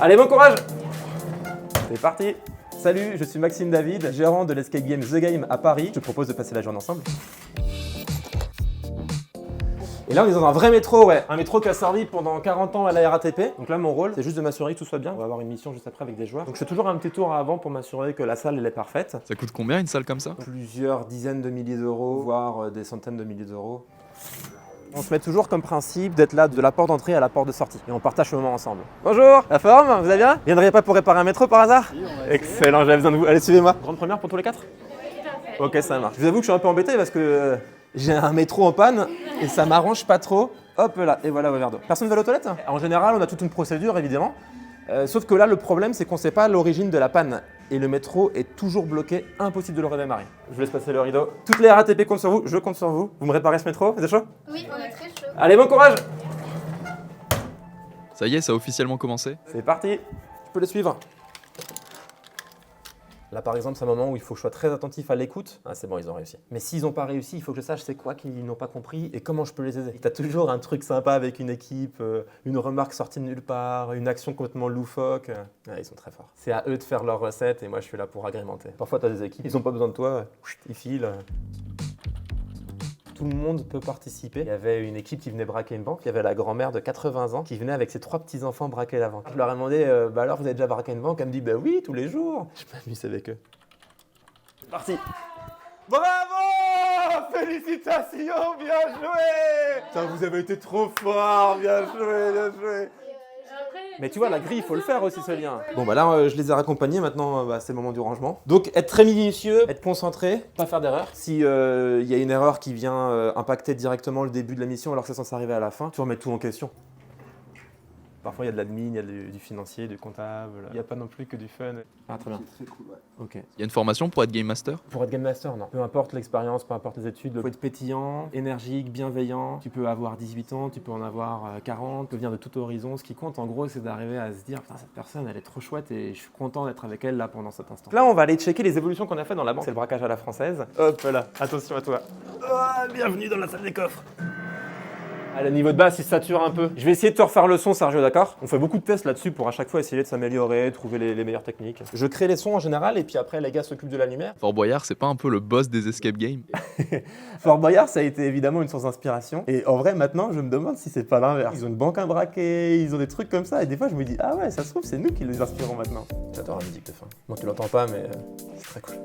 Allez, bon courage! C'est parti! Salut, je suis Maxime David, gérant de l'escape game The Game à Paris. Je te propose de passer la journée ensemble. Et là, on est dans un vrai métro, ouais. Un métro qui a servi pendant 40 ans à la RATP. Donc là, mon rôle, c'est juste de m'assurer que tout soit bien. On va avoir une mission juste après avec des joueurs. Donc je fais toujours un petit tour avant pour m'assurer que la salle, elle est parfaite. Ça coûte combien une salle comme ça? Plusieurs dizaines de milliers d'euros, voire des centaines de milliers d'euros. On se met toujours comme principe d'être là de la porte d'entrée à la porte de sortie. Et on partage ce moment ensemble. Bonjour, la forme, vous allez bien? Vous viendriez pas pour réparer un métro par hasard? Excellent, j'avais besoin de vous. Allez, suivez-moi. Grande première pour tous les 4? Ok, ça marche. Je vous avoue que je suis un peu embêté parce que j'ai un métro en panne et ça m'arrange pas trop. Hop là, et voilà vos verres d'eau. Personne va aux toilettes? En général, on a toute une procédure évidemment. Sauf que là, le problème, c'est qu'on ne sait pas l'origine de la panne. Et le métro est toujours bloqué, impossible de le redémarrer. Je vous laisse passer le rideau. Toutes les RATP comptent sur vous, je compte sur vous. Vous me réparez ce métro, vous êtes chaud? Oui, on est très chaud. Allez, bon courage! Ça y est, ça a officiellement commencé? C'est parti, je peux le suivre. Là, par exemple, c'est un moment où il faut que je sois très attentif à l'écoute. Ah, c'est bon, ils ont réussi. Mais s'ils n'ont pas réussi, il faut que je sache c'est quoi qu'ils n'ont pas compris et comment je peux les aider. Tu as toujours un truc sympa avec une équipe, une remarque sortie de nulle part, une action complètement loufoque. Ah, ils sont très forts. C'est à eux de faire leur recette et moi, je suis là pour agrémenter. Parfois, tu as des équipes, ils n'ont pas besoin de toi, ils filent. Tout le monde peut participer. Il y avait une équipe qui venait braquer une banque. Il y avait la grand-mère de 80 ans qui venait avec ses 3 petits-enfants braquer la banque. Je leur ai demandé, alors vous avez déjà braqué une banque? Elle me dit, bah oui, tous les jours. Je m'amuse avec eux. Parti. Bravo! Félicitations, bien joué! Putain, vous avez été trop fort, bien joué, bien joué. Mais tu vois, la grille, il faut le faire aussi, ce lien. Bon, bah là, je les ai raccompagnés. Maintenant, c'est le moment du rangement. Donc, être très minutieux, être concentré, pas faire d'erreur. Si y a une erreur qui vient impacter directement le début de la mission alors que c'est censé arriver à la fin, tu remets tout en question. Parfois, il y a de l'admin, il y a du financier, du comptable. Il n'y a pas non plus que du fun. Ah, très bien. C'est très cool, ouais. Ok. Il y a une formation pour être Game Master? Pour être Game Master, non. Peu importe l'expérience, peu importe les études, il faut être pétillant, énergique, bienveillant. Tu peux avoir 18 ans, tu peux en avoir 40, tu peux venir de tout horizon. Ce qui compte, en gros, c'est d'arriver à se dire, putain, cette personne, elle est trop chouette et je suis content d'être avec elle là pendant cet instant. Là, on va aller checker les évolutions qu'on a fait dans la banque. C'est le braquage à la française. Hop là, attention à toi. Oh, bienvenue dans la salle des coffres. À le niveau de base, il sature un peu. Je vais essayer de te refaire le son, Sergio, d'accord? On fait beaucoup de tests là-dessus pour à chaque fois essayer de s'améliorer, trouver les meilleures techniques. Je crée les sons en général et puis après, les gars s'occupent de la lumière. Fort Boyard, c'est pas un peu le boss des escape games? Fort Boyard, ça a été évidemment une source d'inspiration. Et en vrai, maintenant, je me demande si c'est pas l'inverse. Ils ont une banque à braquer, ils ont des trucs comme ça. Et des fois, je me dis, ah ouais, ça se trouve, c'est nous qui les inspirons maintenant. J'adore la musique de fin. Bon, tu l'entends pas, mais c'est très cool.